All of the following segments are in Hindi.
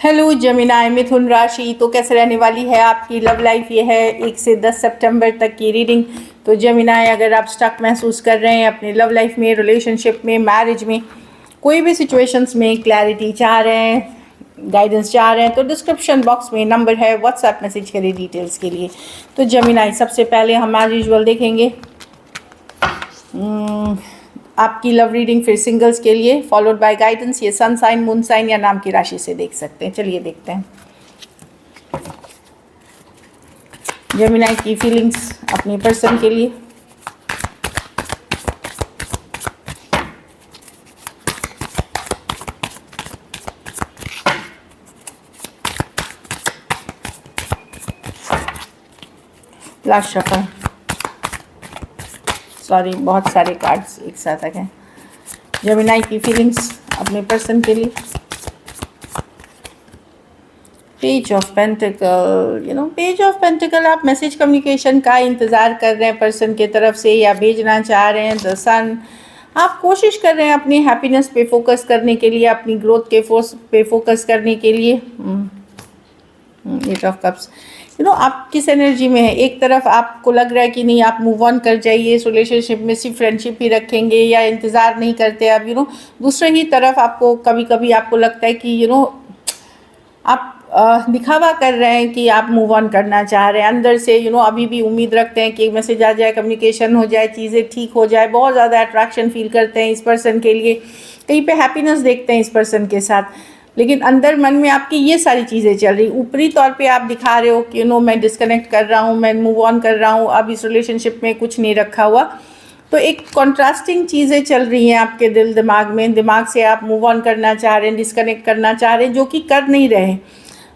हेलो जमिनाय मिथुन राशि, तो कैसे रहने वाली है आपकी लव लाइफ। ये है 1 से 10 सितंबर तक की रीडिंग। तो जमिनाय, अगर आप स्टक महसूस कर रहे हैं अपनी लव लाइफ में, रिलेशनशिप में, मैरिज में, कोई भी सिचुएशंस में क्लैरिटी चाह रहे हैं, गाइडेंस चाह रहे हैं, तो डिस्क्रिप्शन बॉक्स में नंबर है, व्हाट्सएप मैसेज करिए डिटेल्स के लिए। तो जमिनाय, सबसे पहले हम एज यूजुअल देखेंगे आपकी लव रीडिंग, फिर सिंगल्स के लिए, फॉलोड बाय गाइडेंस। ये सन साइन, मून साइन या नाम की राशि से देख सकते हैं। चलिए देखते हैं जेमिनी की फीलिंग्स अपने पर्सन के लिए। लास्ट शफल, सॉरी बहुत सारे कार्ड्स एक साथ आ गए। जेमिनी की फीलिंग्स अपने पर्सन के लिए। Page of pentacle, page of pentacle, आप मैसेज कम्युनिकेशन का इंतज़ार कर रहे हैं पर्सन के तरफ से या भेजना चाह रहे हैं। द सन, आप कोशिश कर रहे हैं अपनी हैप्पीनेस पे फोकस करने के लिए, अपनी ग्रोथ के फोर्स पे फोकस करने के लिए। एट ऑफ कप्स, आप किस एनर्जी में है। एक तरफ आपको लग रहा है कि नहीं, आप मूव ऑन कर जाइए, इस रिलेशनशिप में सिर्फ फ्रेंडशिप ही रखेंगे या इंतज़ार नहीं करते आप। दूसरे ही तरफ आपको कभी कभी आपको लगता है कि आप दिखावा कर रहे हैं कि आप मूव ऑन करना चाह रहे हैं। अंदर से अभी भी उम्मीद रखते हैं कि एक मैसेज आ जाए, कम्युनिकेशन हो जाए, चीज़ें ठीक हो जाए। बहुत ज़्यादा अट्रैक्शन फील करते हैं इस पर्सन के लिए, कहीं पे हैप्पीनेस देखते हैं इस पर्सन के साथ, लेकिन अंदर मन में आपकी ये सारी चीज़ें चल रही। ऊपरी तौर पे आप दिखा रहे हो कि मैं डिस्कनेक्ट कर रहा हूँ, मैं मूव ऑन कर रहा हूँ, अब इस रिलेशनशिप में कुछ नहीं रखा हुआ। तो एक कॉन्ट्रास्टिंग चीज़ें चल रही हैं आपके दिमाग में। दिमाग से आप मूव ऑन करना चाह रहे हैं, डिस्कनेक्ट करना चाह रहे हैं, जो कि कर नहीं रहे,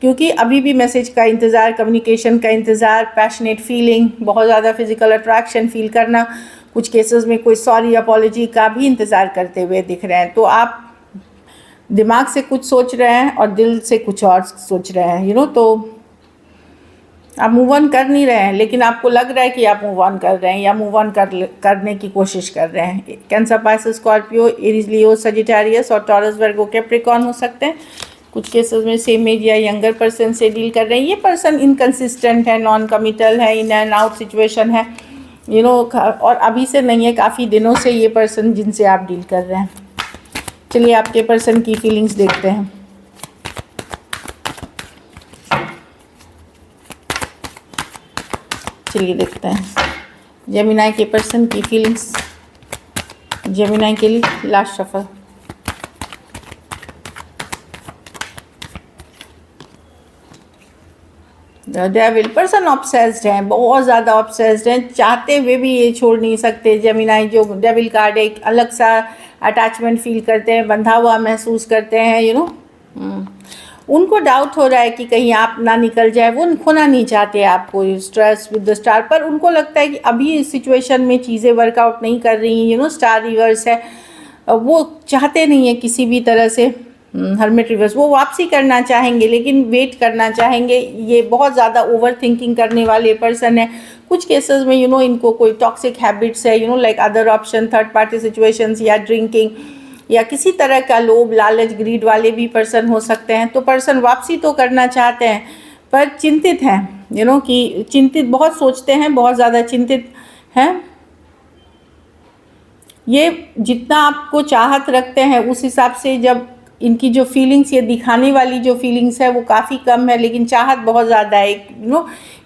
क्योंकि अभी भी मैसेज का इंतज़ार, कम्युनिकेशन का इंतज़ार, पैशनेट फीलिंग, बहुत ज़्यादा फिजिकल अट्रैक्शन फील करना, कुछ केसेस में कोई सॉरी अपॉलॉजी का भी इंतज़ार करते हुए दिख रहे हैं। तो आप दिमाग से कुछ सोच रहे हैं और दिल से कुछ और सोच रहे हैं। तो आप मूव ऑन कर नहीं रहे हैं, लेकिन आपको लग रहा है कि आप मूव ऑन कर रहे हैं या मूव ऑन करने की कोशिश कर रहे हैं। कैंसर, पाइसेस, स्कॉर्पियो, एरीज, लियो, सजिटेरियस और टॉरस, वर्गो, कैप्रिकॉर्न हो सकते हैं। कुछ केसेस में सेम एज या यंगर पर्सन से डील कर रहे हैं। ये पर्सन इनकंसिस्टेंट है, नॉन कमिटल है, इन एंड आउट सिचुएशन है, और अभी से नहीं है, काफ़ी दिनों से ये पर्सन जिनसे आप डील कर रहे हैं। चलिए आपके पर्सन की फीलिंग्स देखते हैं। चलिए देखते हैं जेमिनी के पर्सन की फीलिंग्स जेमिनी के लिए। Last shuffle, devil, person obsessed हैं, बहुत ज़्यादा ऑब्सेस्ड हैं, चाहते हुए भी ये छोड़ नहीं सकते। जेमिनी जो डेविल कार्ड है, एक अलग सा अटैचमेंट फील करते हैं, बंधा हुआ महसूस करते हैं। उनको डाउट हो रहा है कि कहीं आप ना निकल जाए, वो खोना नहीं चाहते आपको। स्ट्रेस विद द स्टार, पर उनको लगता है कि अभी इस सिचुएशन में चीज़ें वर्कआउट नहीं कर रही। स्टार रिवर्स है, वो चाहते नहीं है किसी भी तरह से। हर्मिट रिवर्स, वो वापसी करना चाहेंगे लेकिन वेट करना चाहेंगे। ये बहुत ज़्यादा ओवर थिंकिंग करने वाले पर्सन है। कुछ केसेस में इनको कोई टॉक्सिक हैबिट्स है, like other option, third party situations या ड्रिंकिंग या किसी तरह का लोभ, लालच, ग्रीड वाले भी पर्सन हो सकते हैं। तो पर्सन वापसी तो करना चाहते हैं पर चिंतित हैं, कि चिंतित, बहुत सोचते हैं, बहुत ज़्यादा चिंतित हैं। ये जितना आपको चाहत रखते हैं उस हिसाब से जब इनकी जो फीलिंग्स, ये दिखाने वाली जो फीलिंग्स है वो काफ़ी कम है, लेकिन चाहत बहुत ज़्यादा है।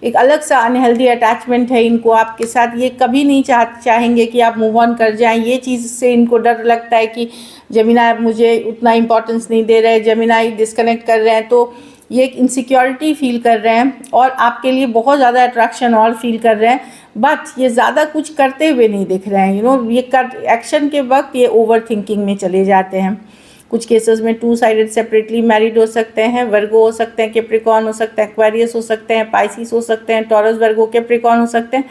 एक अलग सा अनहेल्दी अटैचमेंट है इनको आपके साथ। ये कभी नहीं चाहेंगे कि आप मूव ऑन कर जाएं। ये चीज़ से इनको डर लगता है कि जेमिनी आप मुझे उतना इम्पोर्टेंस नहीं दे रहे, जेमिनी डिस्कनेक्ट कर रहे हैं, तो ये एक इनसिक्योरिटी फील कर रहे हैं और आपके लिए बहुत ज़्यादा अट्रैक्शन और फील कर रहे हैं। बट ये ज़्यादा कुछ करते हुए नहीं दिख रहे हैं। ये एक्शन के वक्त ये ओवर थिंकिंग में चले जाते हैं। कुछ केसेस में 2 साइडेड सेपरेटली मैरिड हो सकते हैं, वर्गो हो सकते हैं, कैप्रिकॉर्न हो सकते हैं, एक्वेरियस हो सकते हैं, पाइसिस हो सकते हैं, टॉरस, वर्गो, कैप्रिकॉर्न हो सकते हैं।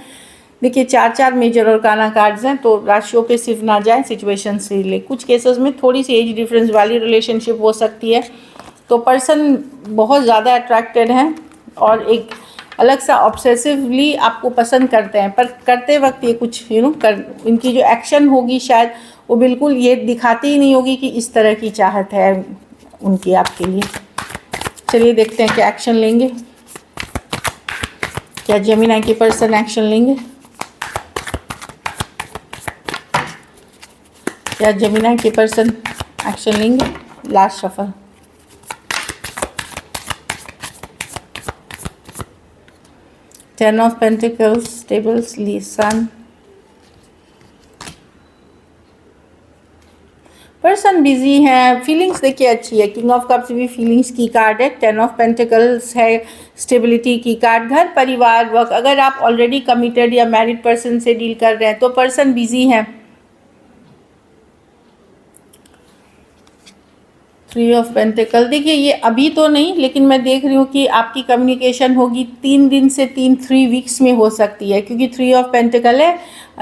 देखिए 4 मेजर और काना कार्ड्स हैं, तो राशियों पे सिर्फ ना जाए, सिचुएशन से ले। कुछ केसेस में थोड़ी सी एज डिफरेंस वाली रिलेशनशिप हो सकती है। तो पर्सन बहुत ज़्यादा अट्रैक्टेड हैं और एक अलग सा ऑब्सेसिवली आपको पसंद करते हैं, पर करते वक्त ये कुछ इनकी जो एक्शन होगी शायद वो बिल्कुल ये दिखाती ही नहीं होगी कि इस तरह की चाहत है उनकी आपके लिए। चलिए देखते हैं क्या एक्शन लेंगे, क्या जेमिनी के पर्सन एक्शन लेंगे, क्या जेमिनी के पर्सन एक्शन लेंगे। Last shuffle. Ten of pentacles, tables, sun. Person busy है, फीलिंग्स देखिए अच्छी है, किंग ऑफ कप्स भी फीलिंग्स की कार्ड है, टेन ऑफ पेंटिकल्स है स्टेबिलिटी की कार्ड। घर परिवार वर्क, अगर आप ऑलरेडी कमिटेड या मैरिड पर्सन से डील कर रहे हैं तो पर्सन बिजी है। थ्री ऑफ पेंटिकल, देखिए ये अभी तो नहीं, लेकिन मैं देख रही हूँ कि आपकी कम्युनिकेशन होगी 3 दिन से 3 वीक्स में हो सकती है, क्योंकि थ्री ऑफ पेंटिकल है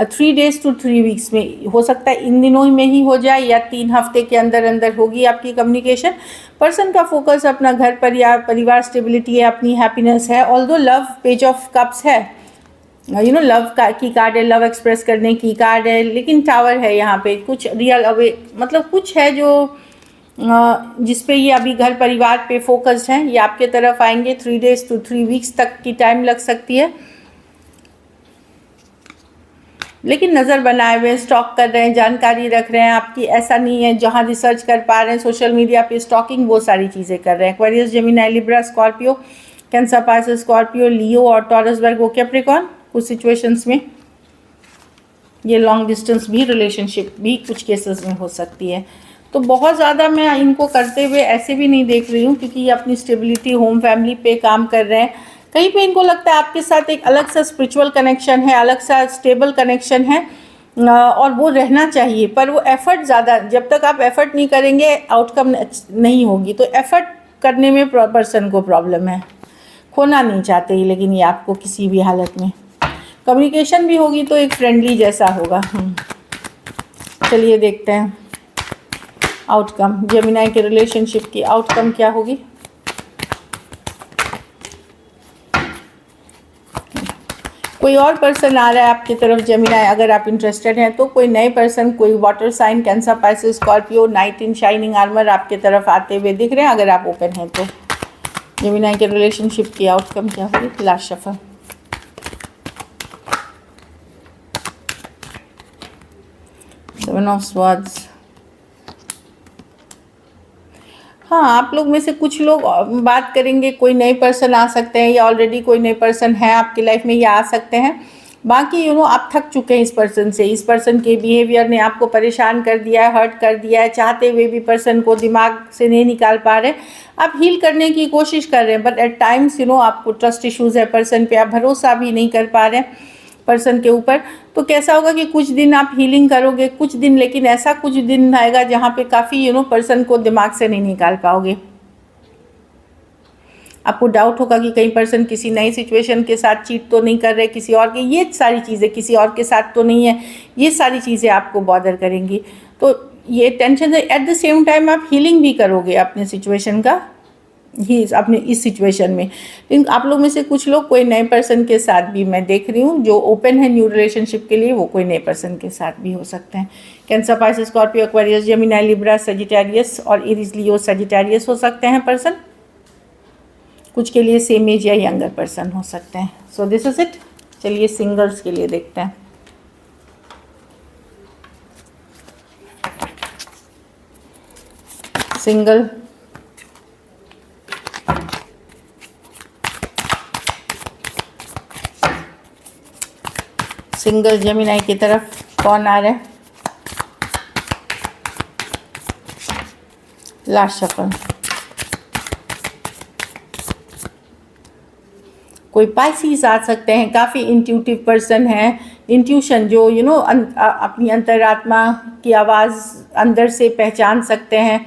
3 डेज to 3 वीक्स में हो सकता है, इन दिनों में ही हो जाए या 3 हफ्ते के अंदर अंदर होगी आपकी कम्युनिकेशन। पर्सन का फोकस अपना घर परिवार स्टेबिलिटी है, अपनी हैप्पीनेस है। Although love, page of cups है, लव की कार्ड है, लव एक्सप्रेस करने की कार्ड है, लेकिन टावर है यहाँ पे, कुछ रियल अवे मतलब कुछ है जो जिस पे ये अभी घर परिवार पे फोकस्ड हैं, ये आपके तरफ आएंगे। 3 डेज to 3 वीक्स तक की टाइम लग सकती है, लेकिन नज़र बनाए हुए स्टॉक कर रहे हैं, जानकारी रख रहे हैं आपकी। ऐसा नहीं है जहां रिसर्च कर पा रहे हैं, सोशल मीडिया पे स्टॉकिंग, वो सारी चीज़ें कर रहे हैं। Aquarius, Gemini, Libra, Scorpio, Cancer, Pisces, Scorpio, Leo और टॉरस, वर्गो, कैप्रिकॉर्न। कुछ सिचुएशंस में ये लॉन्ग डिस्टेंस भी रिलेशनशिप भी कुछ केसेस में हो सकती है। तो बहुत ज़्यादा मैं इनको करते हुए ऐसे भी नहीं देख रही हूँ, क्योंकि ये अपनी स्टेबिलिटी, होम, फैमिली पे काम कर रहे हैं। कहीं पे इनको लगता है आपके साथ एक अलग सा स्पिरिचुअल कनेक्शन है, अलग सा स्टेबल कनेक्शन है, और वो रहना चाहिए, पर वो एफर्ट ज़्यादा, जब तक आप एफर्ट नहीं करेंगे आउटकम नहीं होगी। तो एफर्ट करने में पर्सन को प्रॉब्लम है, खोना नहीं चाहते, लेकिन ये आपको किसी भी हालत में। कम्युनिकेशन भी होगी तो एक फ्रेंडली जैसा होगा। चलिए देखते हैं आउटकम, जेमिनी के रिलेशनशिप की आउटकम क्या होगी। कोई और पर्सन आ रहा है आपकी तरफ जेमिनी, अगर आप इंटरेस्टेड हैं तो। कोई नए पर्सन, कोई water sign, cancer, Pisces, Scorpio, knight in shining armour आपके तरफ आते हुए दिख रहे हैं, अगर आप ओपन हैं तो। जेमिनी के रिलेशनशिप की आउटकम क्या होगी। Last shuffle. Seven of swords. हाँ, आप लोग में से कुछ लोग बात करेंगे, कोई नए पर्सन आ सकते हैं, या ऑलरेडी कोई नए पर्सन है आपकी लाइफ में, या आ सकते हैं। बाकी आप थक चुके हैं इस पर्सन से, इस पर्सन के बिहेवियर ने आपको परेशान कर दिया है, हर्ट कर दिया है, चाहते हुए भी पर्सन को दिमाग से नहीं निकाल पा रहे। आप हील करने की कोशिश कर रहे हैं, बट एट टाइम्स आपको ट्रस्ट इश्यूज़ है पर्सन पे, आप भरोसा भी नहीं कर पा रहे हैं पर्सन के ऊपर। तो कैसा होगा कि कुछ दिन आप हीलिंग करोगे, कुछ दिन, लेकिन ऐसा कुछ दिन आएगा जहाँ पे काफ़ी पर्सन को दिमाग से नहीं निकाल पाओगे। आपको डाउट होगा कि कहीं पर्सन किसी नई सिचुएशन के साथ चीट तो नहीं कर रहे, किसी और के, ये सारी चीज़ें किसी और के साथ तो नहीं है, ये सारी चीज़ें आपको बॉदर करेंगी। तो ये टेंशन है। एट द सेम टाइम आप हीलिंग भी करोगे अपने सिचुएशन का, ही अपने इस सिचुएशन में। लेकिन आप लोग में से कुछ लोग कोई नए पर्सन के साथ भी मैं देख रही हूँ, जो ओपन है न्यू रिलेशनशिप के लिए, वो कोई नए पर्सन के साथ भी हो सकते हैं। Cancer, Pisces, Scorpio, Aquarius, Gemini, Libra, Sagittarius और एरीज, लियो, सजिटेरियस हो सकते हैं पर्सन। कुछ के लिए सेम एज या यंगर पर्सन हो सकते हैं। So this is it. चलिए सिंगल्स के लिए देखते हैं। सिंगल, सिंगल जेमिनी की तरफ कौन आ रहा है। Last shuffle. कोई पाइसीज आ सकते हैं, काफ़ी इंट्यूटिव पर्सन है, इंट्यूशन जो अपनी अंतरात्मा की आवाज़ अंदर से पहचान सकते हैं।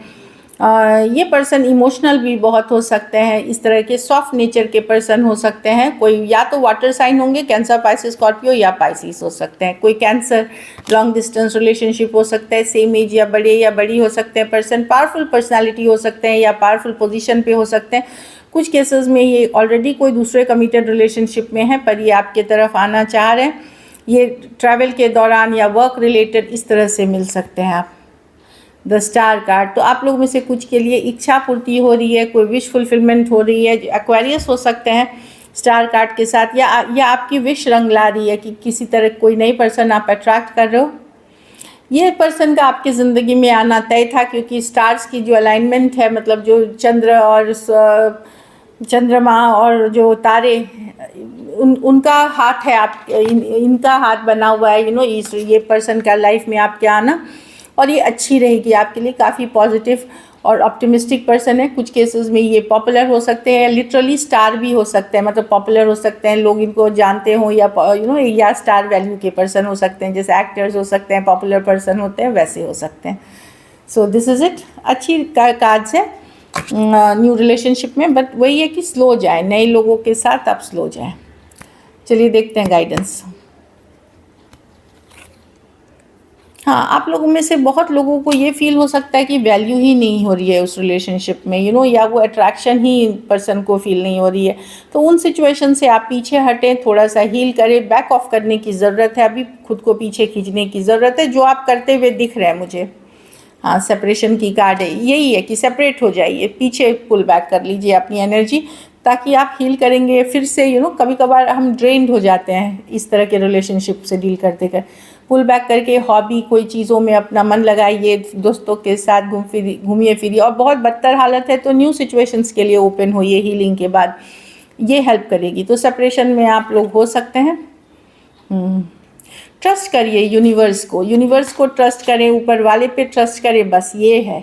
ये पर्सन इमोशनल भी बहुत हो सकते हैं, इस तरह के सॉफ्ट नेचर के पर्सन हो सकते हैं। कोई या तो वाटर साइन होंगे, कैंसर, पाइसेस, स्कॉर्पियो, या पाइसिस हो सकते हैं। कोई कैंसर, लॉन्ग डिस्टेंस रिलेशनशिप हो सकता है, सेम एज या बड़ी हो सकते हैं पर्सन। पावरफुल पर्सनालिटी हो सकते हैं या पावरफुल पोजीशन पे हो सकते हैं। कुछ केसेस में ये ऑलरेडी कोई दूसरे कमिटेड रिलेशनशिप में है, पर ये आपके तरफ आना चाह रहे हैं। ये ट्रैवल के दौरान या वर्क रिलेटेड इस तरह से मिल सकते हैं आप। द स्टार कार्ड, तो आप लोगों में से कुछ के लिए इच्छा पूर्ति हो रही है, कोई विश फुलफिलमेंट हो रही है। एक्वेरियस हो सकते हैं स्टार कार्ड के साथ, या आपकी विश रंग ला रही है कि किसी तरह कोई नई पर्सन आप अट्रैक्ट कर रहे हो। ये पर्सन का आपकी ज़िंदगी में आना तय था, क्योंकि स्टार्स की जो अलाइनमेंट है, मतलब जो चंद्रमा और जो तारे, उनका हाथ है, इनका हाथ बना हुआ है ये पर्सन का लाइफ में आपके आना, और ये अच्छी रहेगी आपके लिए, काफ़ी पॉजिटिव और ऑप्टिमिस्टिक पर्सन है। कुछ केसेस में ये पॉपुलर हो सकते हैं, लिटरली स्टार भी हो सकते हैं, मतलब पॉपुलर हो सकते हैं, लोग इनको जानते हों, या स्टार वैल्यू के पर्सन हो सकते हैं, जैसे एक्टर्स हो सकते हैं, पॉपुलर पर्सन होते हैं, वैसे हो सकते हैं। So this is it. अच्छी कार्ड्स है न्यू रिलेशनशिप में, बट वही है कि स्लो जाए, नए लोगों के साथ आप स्लो जाएं। चलिए देखते हैं गाइडेंस। हाँ, आप लोगों में से बहुत लोगों को ये फील हो सकता है कि वैल्यू ही नहीं हो रही है उस रिलेशनशिप में, या वो अट्रैक्शन ही पर्सन को फील नहीं हो रही है। तो उन सिचुएशन से आप पीछे हटें, थोड़ा सा हील करें, बैक ऑफ करने की ज़रूरत है, अभी खुद को पीछे खींचने की ज़रूरत है, जो आप करते हुए दिख रहे हैं मुझे। हाँ, सेपरेशन की कार्ड है, यही है कि सेपरेट हो जाइए, पीछे पुल बैक कर लीजिए अपनी एनर्जी, ताकि आप हील करेंगे फिर से। कभी कभार हम ड्रेन्ड हो जाते हैं इस तरह के रिलेशनशिप से डील करते कर। पुल बैक करके हॉबी, कोई चीज़ों में अपना मन लगाइए, दोस्तों के साथ घूमिए फिरिए, और बहुत बदतर हालत है तो न्यू सिचुएशंस के लिए ओपन होइए हीलिंग के बाद, ये हेल्प करेगी। तो सेपरेशन में आप लोग हो सकते हैं। ट्रस्ट करिए यूनिवर्स को ट्रस्ट करें, ऊपर वाले पे ट्रस्ट करें, बस ये है।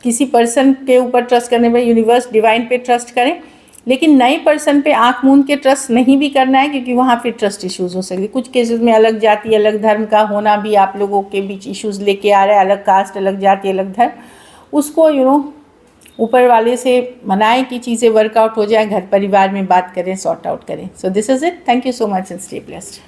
किसी पर्सन के ऊपर ट्रस्ट करने में यूनिवर्स डिवाइन पे ट्रस्ट करें, लेकिन नए पर्सन पे आंख मूंद के ट्रस्ट नहीं भी करना है, क्योंकि वहाँ पे ट्रस्ट इश्यूज हो सकते। कुछ केसेस में अलग जाति अलग धर्म का होना भी आप लोगों के बीच इश्यूज लेके आ रहा है, अलग कास्ट अलग जाति अलग धर्म, उसको ऊपर वाले से मनाएं कि चीज़ें वर्कआउट हो जाए, घर परिवार में बात करें, सॉर्ट आउट करें। So this is it. Thank you so much and stay blessed.